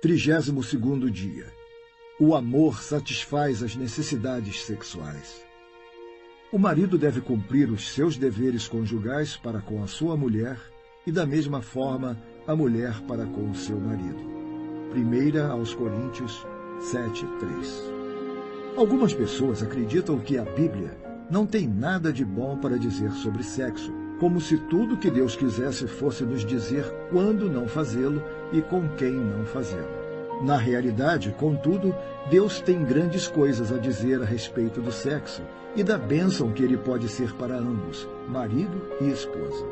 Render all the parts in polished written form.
32º dia. O amor satisfaz as necessidades sexuais. O marido deve cumprir os seus deveres conjugais para com a sua mulher e, da mesma forma, a mulher para com o seu marido. 1 aos Coríntios 7:3. Algumas pessoas acreditam que a Bíblia não tem nada de bom para dizer sobre sexo, como se tudo que Deus quisesse fosse nos dizer quando não fazê-lo e com quem não fazê-lo. Na realidade, contudo, Deus tem grandes coisas a dizer a respeito do sexo e da bênção que ele pode ser para ambos, marido e esposa.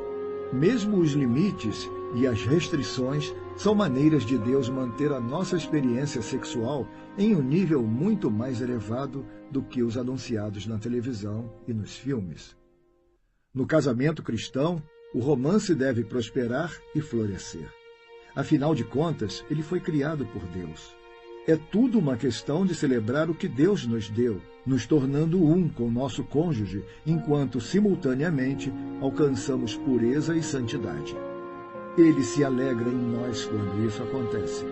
Mesmo os limites e as restrições são maneiras de Deus manter a nossa experiência sexual em um nível muito mais elevado do que os anunciados na televisão e nos filmes. No casamento cristão, o romance deve prosperar e florescer. Afinal de contas, ele foi criado por Deus. É tudo uma questão de celebrar o que Deus nos deu, nos tornando um com nosso cônjuge, enquanto, simultaneamente, alcançamos pureza e santidade. Ele se alegra em nós quando isso acontece.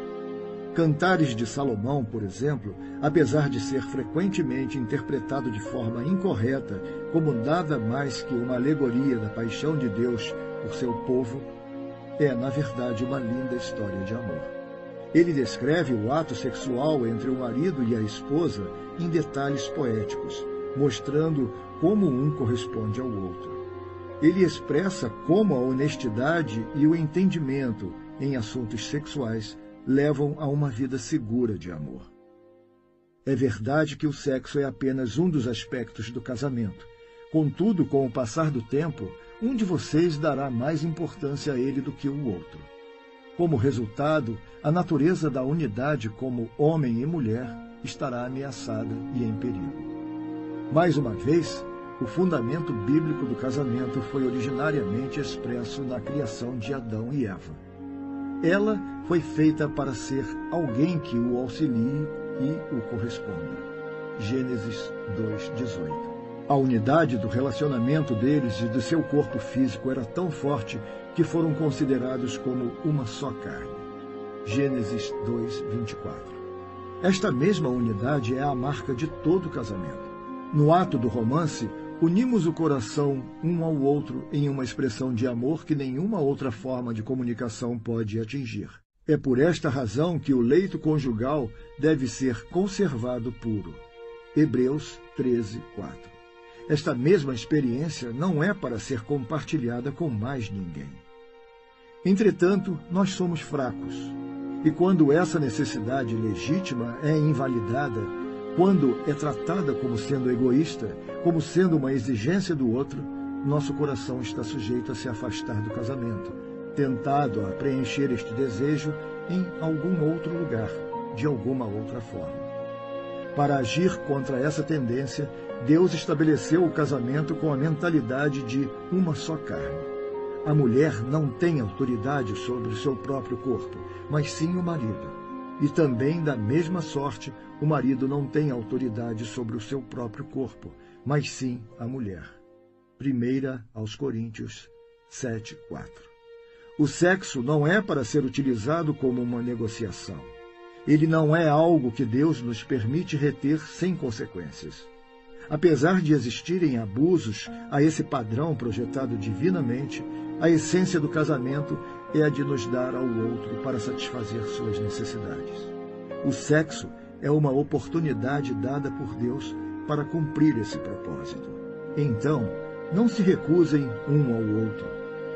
Cantares de Salomão, por exemplo, apesar de ser frequentemente interpretado de forma incorreta como nada mais que uma alegoria da paixão de Deus por seu povo, é, na verdade, uma linda história de amor. Ele descreve o ato sexual entre o marido e a esposa em detalhes poéticos, mostrando como um corresponde ao outro. Ele expressa como a honestidade e o entendimento em assuntos sexuais levam a uma vida segura de amor. É verdade que o sexo é apenas um dos aspectos do casamento. Contudo, com o passar do tempo, um de vocês dará mais importância a ele do que o outro. Como resultado, a natureza da unidade como homem e mulher estará ameaçada e em perigo. Mais uma vez, o fundamento bíblico do casamento foi originariamente expresso na criação de Adão e Eva. Ela foi feita para ser alguém que o auxilie e o corresponda. Gênesis 2:18. A unidade do relacionamento deles e do seu corpo físico era tão forte que foram considerados como uma só carne. Gênesis 2:24. Esta mesma unidade é a marca de todo casamento. No ato do romance, unimos o coração um ao outro em uma expressão de amor que nenhuma outra forma de comunicação pode atingir. É por esta razão que o leito conjugal deve ser conservado puro. Hebreus 13:4. Esta mesma experiência não é para ser compartilhada com mais ninguém. Entretanto, nós somos fracos. E quando essa necessidade legítima é invalidada, quando é tratada como sendo egoísta, como sendo uma exigência do outro, nosso coração está sujeito a se afastar do casamento, tentado a preencher este desejo em algum outro lugar, de alguma outra forma. Para agir contra essa tendência, Deus estabeleceu o casamento com a mentalidade de uma só carne. A mulher não tem autoridade sobre o seu próprio corpo, mas sim o marido. E também, da mesma sorte, o marido não tem autoridade sobre o seu próprio corpo, mas sim a mulher. 1 aos Coríntios 7:4. O sexo não é para ser utilizado como uma negociação. Ele não é algo que Deus nos permite reter sem consequências. Apesar de existirem abusos a esse padrão projetado divinamente, a essência do casamento é a de nos dar ao outro para satisfazer suas necessidades. O sexo é uma oportunidade dada por Deus para cumprir esse propósito. Então, não se recusem um ao outro.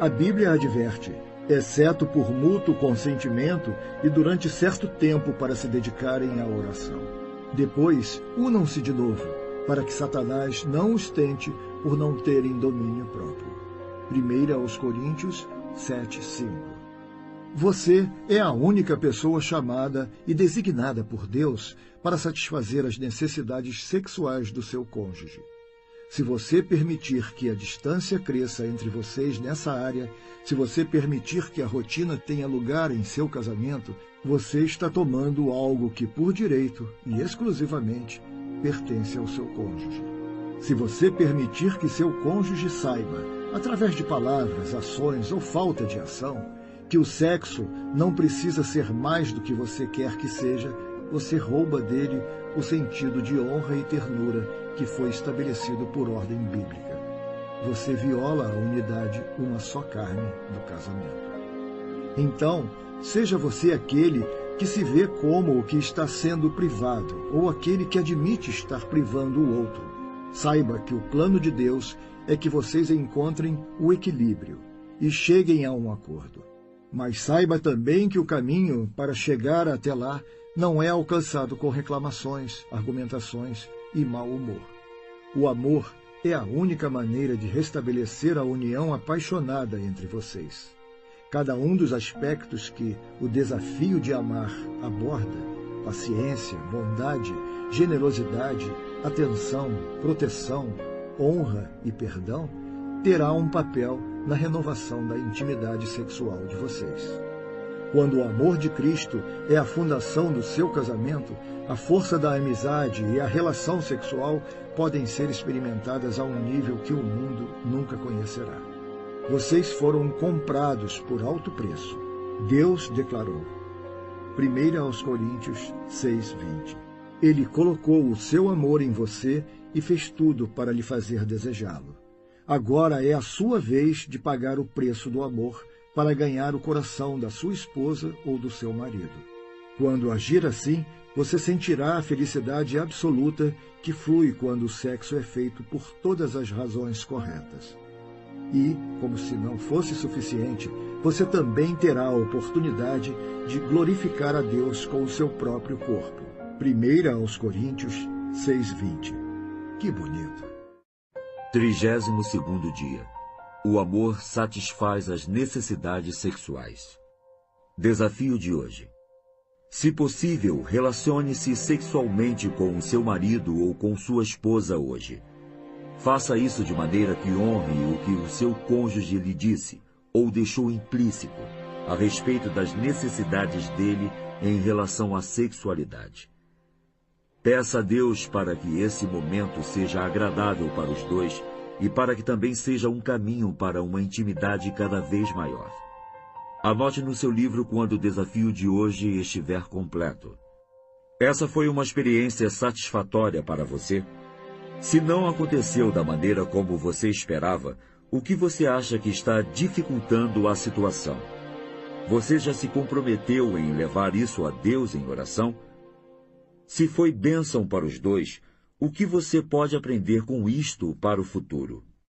A Bíblia adverte, exceto por mútuo consentimento e durante certo tempo para se dedicarem à oração. Depois, unam-se de novo, para que Satanás não os tente por não terem domínio próprio. 1 aos Coríntios 7:5. Você é a única pessoa chamada e designada por Deus para satisfazer as necessidades sexuais do seu cônjuge. Se você permitir que a distância cresça entre vocês nessa área, se você permitir que a rotina tenha lugar em seu casamento, você está tomando algo que, por direito e exclusivamente, pertence ao seu cônjuge. Se você permitir que seu cônjuge saiba, através de palavras, ações ou falta de ação, que o sexo não precisa ser mais do que você quer que seja, você rouba dele o sentido de honra e ternura que foi estabelecido por ordem bíblica. Você viola a unidade, uma só carne, do casamento. Então, seja você aquele que se vê como o que está sendo privado, ou aquele que admite estar privando o outro. Saiba que o plano de Deus é que vocês encontrem o equilíbrio e cheguem a um acordo. Mas saiba também que o caminho para chegar até lá não é alcançado com reclamações, argumentações e mau humor. O amor é a única maneira de restabelecer a união apaixonada entre vocês. Cada um dos aspectos que o desafio de amar aborda, paciência, bondade, generosidade, atenção, proteção, honra e perdão, terá um papel na renovação da intimidade sexual de vocês. Quando o amor de Cristo é a fundação do seu casamento, a força da amizade e a relação sexual podem ser experimentadas a um nível que o mundo nunca conhecerá. Vocês foram comprados por alto preço. Deus declarou. 1 Coríntios 6:20. Ele colocou o seu amor em você e fez tudo para lhe fazer desejá-lo. Agora é a sua vez de pagar o preço do amor para ganhar o coração da sua esposa ou do seu marido. Quando agir assim, você sentirá a felicidade absoluta que flui quando o sexo é feito por todas as razões corretas. E, como se não fosse suficiente, você também terá a oportunidade de glorificar a Deus com o seu próprio corpo. 1 Coríntios 6:20. Que bonito! 32º dia. O amor satisfaz as necessidades sexuais. Desafio de hoje. Se possível, relacione-se sexualmente com o seu marido ou com sua esposa hoje. Faça isso de maneira que honre o que o seu cônjuge lhe disse ou deixou implícito a respeito das necessidades dele em relação à sexualidade. Peça a Deus para que esse momento seja agradável para os dois e para que também seja um caminho para uma intimidade cada vez maior. Anote no seu livro quando o desafio de hoje estiver completo. Essa foi uma experiência satisfatória para você? Se não aconteceu da maneira como você esperava, o que você acha que está dificultando a situação? Você já se comprometeu em levar isso a Deus em oração? Se foi bênção para os dois, o que você pode aprender com isto para o futuro?